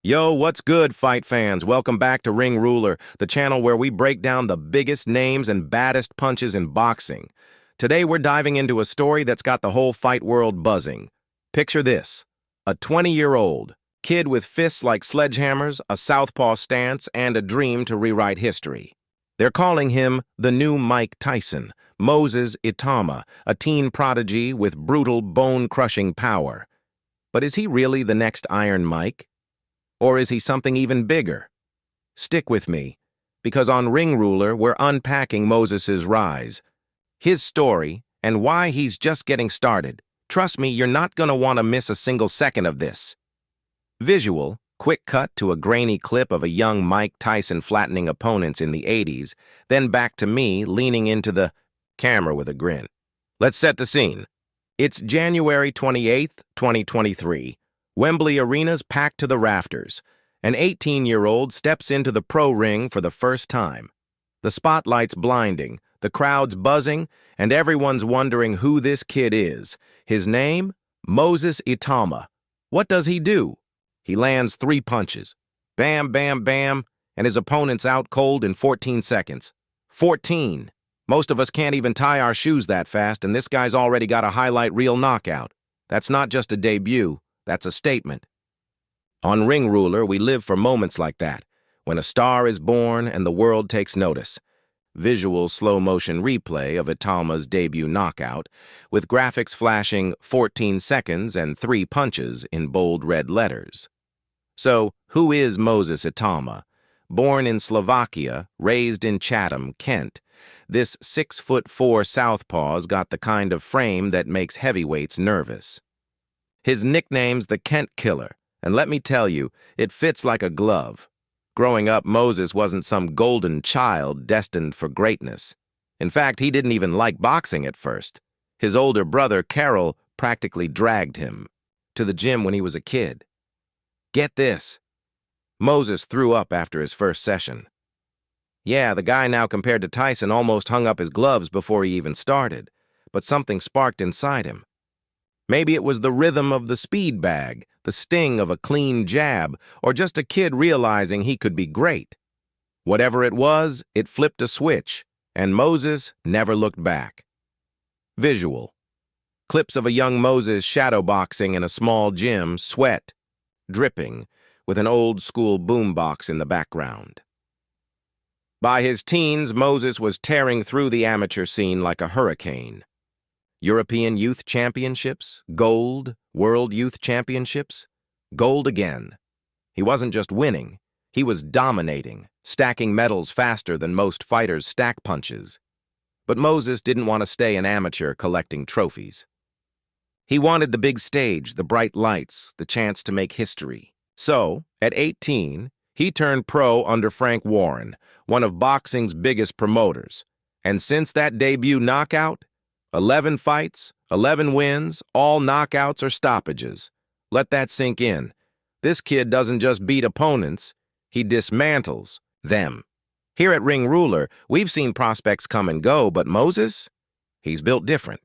Yo, what's good, fight fans? Welcome back to Ring Ruler, the channel where we break down the biggest names and baddest punches in boxing. Today, we're diving into a story that's got the whole fight world buzzing. Picture this: a 20-year-old kid with fists like sledgehammers, a southpaw stance, and a dream to rewrite history. They're calling him the new Mike Tyson, Moses Itauma, a teen prodigy with brutal, bone-crushing power. But is he really the next Iron Mike? Or is he something even bigger? Stick with me, because on Ring Ruler, we're unpacking Moses' rise, his story, and why he's just getting started. Trust me, you're not going to want to miss a single second of this. Visual, quick cut to a grainy clip of a young Mike Tyson flattening opponents in the 80s, then back to me leaning into the camera with a grin. Let's set the scene. It's January 28th, 2023. Wembley Arena's packed to the rafters. An 18-year-old steps into the pro ring for the first time. The spotlight's blinding, the crowd's buzzing, and everyone's wondering who this kid is. His name? Moses Itauma. What does he do? He lands 3 punches. Bam, bam, bam, and his opponent's out cold in 14 seconds. 14! Most of us can't even tie our shoes that fast, and this guy's already got a highlight reel knockout. That's not just a debut. That's a statement. On Ring Ruler, we live for moments like that, when a star is born and the world takes notice. Visual slow-motion replay of Itauma's debut knockout, with graphics flashing 14 seconds and 3 punches in bold red letters. So, who is Moses Itauma? Born in Slovakia, raised in Chatham, Kent, this 6'4" southpaw's got the kind of frame that makes heavyweights nervous. His nickname's the Kent Killer, and let me tell you, it fits like a glove. Growing up, Moses wasn't some golden child destined for greatness. In fact, he didn't even like boxing at first. His older brother, Carol, practically dragged him to the gym when he was a kid. Get this. Moses threw up after his first session. Yeah, the guy now compared to Tyson almost hung up his gloves before he even started, but something sparked inside him. Maybe it was the rhythm of the speed bag, the sting of a clean jab, or just a kid realizing he could be great. Whatever it was, it flipped a switch, and Moses never looked back. Visual. Clips of a young Moses shadowboxing in a small gym, sweat, dripping, with an old-school boombox in the background. By his teens, Moses was tearing through the amateur scene like a hurricane. European Youth Championships, gold, World Youth Championships, gold again. He wasn't just winning, he was dominating, stacking medals faster than most fighters stack punches. But Moses didn't want to stay an amateur collecting trophies. He wanted the big stage, the bright lights, the chance to make history. So, at 18, he turned pro under Frank Warren, one of boxing's biggest promoters. And since that debut knockout, 11 fights, 11 wins, all knockouts or stoppages. Let that sink in. This kid doesn't just beat opponents, he dismantles them. Here at Ring Ruler, we've seen prospects come and go, but Moses? He's built different.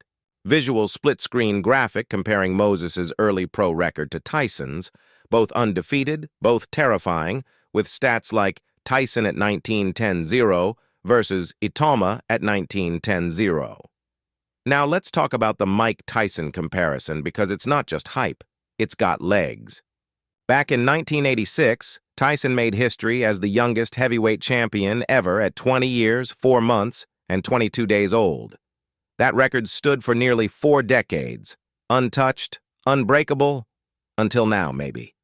Visual split-screen graphic comparing Moses' early pro record to Tyson's, both undefeated, both terrifying, with stats like Tyson at 19-10-0 versus Itauma at 19-10-0. Now let's talk about the Mike Tyson comparison because it's not just hype, it's got legs. Back in 1986, Tyson made history as the youngest heavyweight champion ever at 20 years, 4 months, and 22 days old. That record stood for nearly 4 decades, untouched, unbreakable, until now maybe.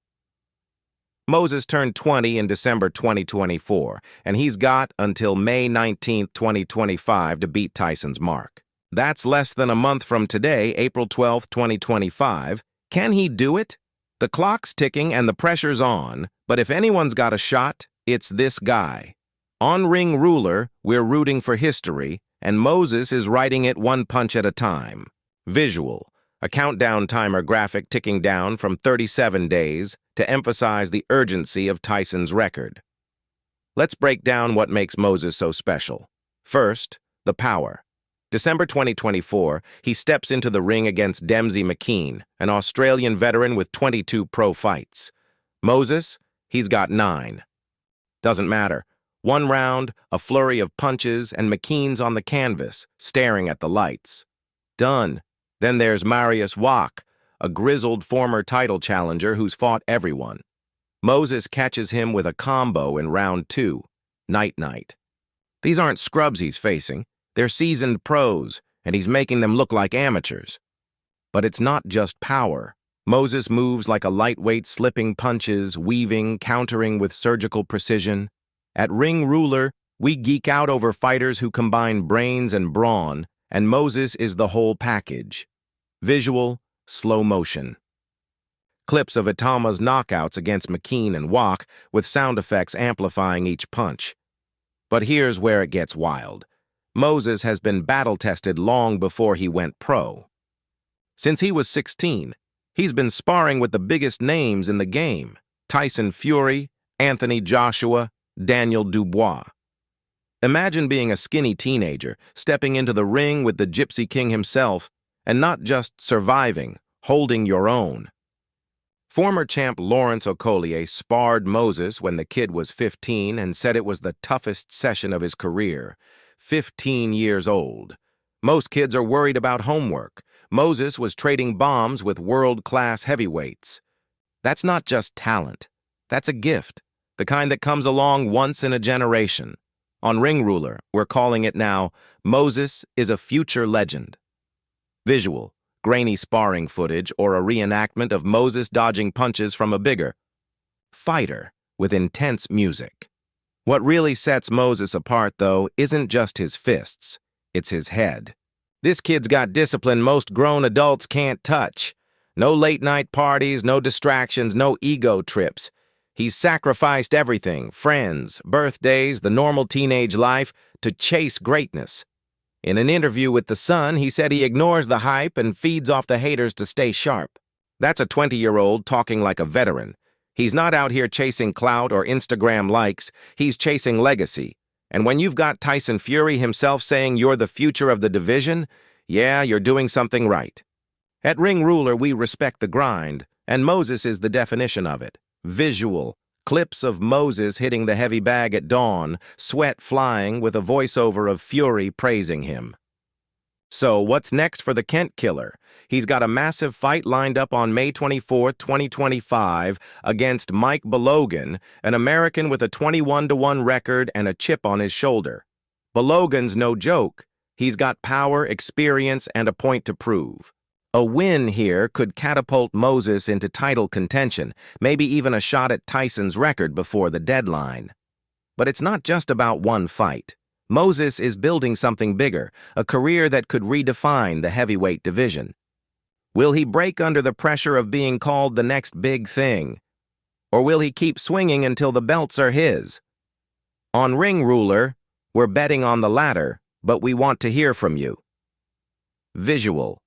Moses turned 20 in December 2024, and he's got until May 19, 2025 to beat Tyson's mark. That's less than a month from today, April 12, 2025. Can he do it? The clock's ticking and the pressure's on, but if anyone's got a shot, it's this guy. On Ring Ruler, we're rooting for history, and Moses is writing it 1 punch at a time. Visual, a countdown timer graphic ticking down from 37 days to emphasize the urgency of Tyson's record. Let's break down what makes Moses so special. First, the power. December 2024, he steps into the ring against Dempsey McKean, an Australian veteran with 22 pro fights. Moses, He's got 9. Doesn't matter. One round, a flurry of punches, and McKean's on the canvas, staring at the lights. Done. Then there's Marius Wach, a grizzled former title challenger who's fought everyone. Moses catches him with a combo in round 2. Night-night. These aren't scrubs he's facing. They're seasoned pros, and he's making them look like amateurs. But it's not just power. Moses moves like a lightweight, slipping punches, weaving, countering with surgical precision. At Ring Ruler, we geek out over fighters who combine brains and brawn, and Moses is the whole package. Visual, slow motion. Clips of Itauma's knockouts against McKean and Wach, with sound effects amplifying each punch. But here's where it gets wild. Moses has been battle-tested long before he went pro. Since he was 16, he's been sparring with the biggest names in the game: Tyson Fury, Anthony Joshua, Daniel Dubois. Imagine being a skinny teenager, stepping into the ring with the Gypsy King himself, and not just surviving, holding your own. Former champ Lawrence Okolie sparred Moses when the kid was 15 and said it was the toughest session of his career. 15 years old. Most kids are worried about homework. Moses was trading bombs with world-class heavyweights. That's not just talent. That's a gift, the kind that comes along once in a generation. On Ring Ruler, we're calling it now, Moses is a future legend. Visual, grainy sparring footage, or a reenactment of Moses dodging punches from a bigger fighter with intense music. What really sets Moses apart, though, isn't just his fists, it's his head. This kid's got discipline most grown adults can't touch. No late-night parties, no distractions, no ego trips. He's sacrificed everything, friends, birthdays, the normal teenage life, to chase greatness. In an interview with The Sun, he said he ignores the hype and feeds off the haters to stay sharp. That's a 20-year-old talking like a veteran. He's not out here chasing clout or Instagram likes, he's chasing legacy. And when you've got Tyson Fury himself saying you're the future of the division, yeah, you're doing something right. At Ring Ruler, we respect the grind, and Moses is the definition of it. Visual. Clips of Moses hitting the heavy bag at dawn, sweat flying with a voiceover of Fury praising him. So, what's next for the Kent Killer? He's got a massive fight lined up on May 24, 2025, against Mike Balogan, an American with a 21-1 record and a chip on his shoulder. Balogan's no joke. He's got power, experience, and a point to prove. A win here could catapult Moses into title contention, maybe even a shot at Tyson's record before the deadline. But it's not just about one fight. Moses is building something bigger, a career that could redefine the heavyweight division. Will he break under the pressure of being called the next big thing? Or will he keep swinging until the belts are his? On Ring Ruler, we're betting on the latter, but we want to hear from you. Visual.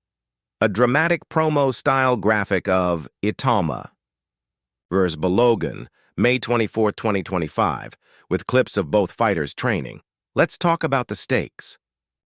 A dramatic promo-style graphic of Itauma vs. Balogan, May 24, 2025, with clips of both fighters training. Let's talk about the stakes.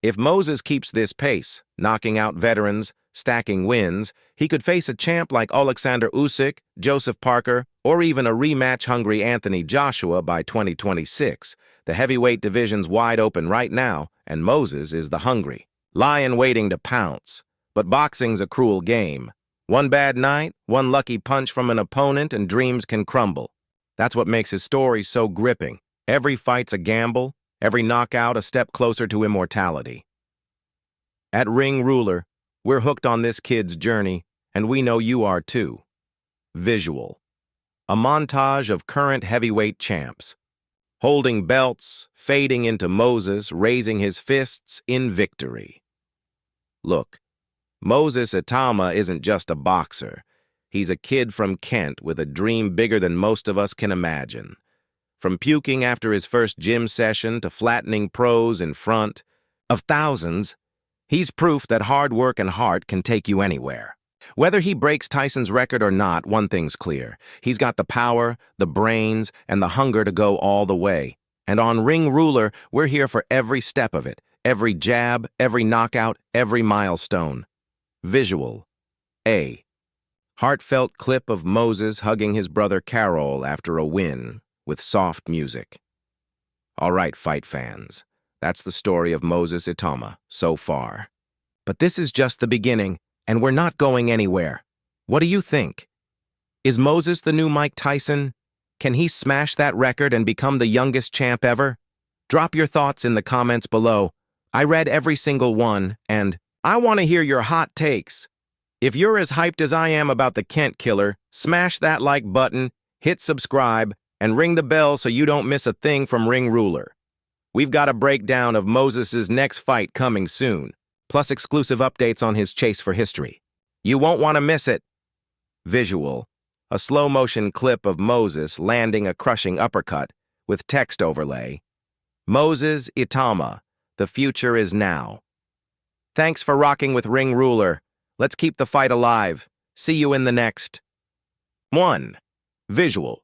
If Moses keeps this pace, knocking out veterans, stacking wins, he could face a champ like Alexander Usyk, Joseph Parker, or even a rematch-hungry Anthony Joshua by 2026. The heavyweight division's wide open right now, and Moses is the hungry lion waiting to pounce. But boxing's a cruel game. One bad night, one lucky punch from an opponent, and dreams can crumble. That's what makes his story so gripping. Every fight's a gamble, every knockout a step closer to immortality. At Ring Ruler, we're hooked on this kid's journey, and we know you are too. Visual. A montage of current heavyweight champs, holding belts, fading into Moses, raising his fists in victory. Look. Moses Itauma isn't just a boxer. He's a kid from Kent with a dream bigger than most of us can imagine. From puking after his first gym session to flattening pros in front of thousands, he's proof that hard work and heart can take you anywhere. Whether he breaks Tyson's record or not, one thing's clear. He's got the power, the brains, and the hunger to go all the way. And on Ring Ruler, we're here for every step of it, every jab, every knockout, every milestone. Visual. A. Heartfelt clip of Moses hugging his brother Carol after a win with soft music. All right, fight fans. That's the story of Moses Itauma so far. But this is just the beginning, and we're not going anywhere. What do you think? Is Moses the new Mike Tyson? Can he smash that record and become the youngest champ ever? Drop your thoughts in the comments below. I read every single one, and I want to hear your hot takes. If you're as hyped as I am about the Kent killer, smash that like button, hit subscribe, and ring the bell so you don't miss a thing from Ring Ruler. We've got a breakdown of Moses' next fight coming soon, plus exclusive updates on his chase for history. You won't want to miss it. Visual: a slow-motion clip of Moses landing a crushing uppercut with text overlay. Moses Itauma, the future is now. Thanks for rocking with Ring Ruler. Let's keep the fight alive. See you in the next. 1. Visual: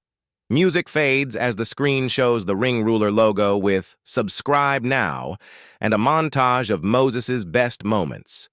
music fades as the screen shows the Ring Ruler logo with "Subscribe Now" and a montage of Moses' best moments.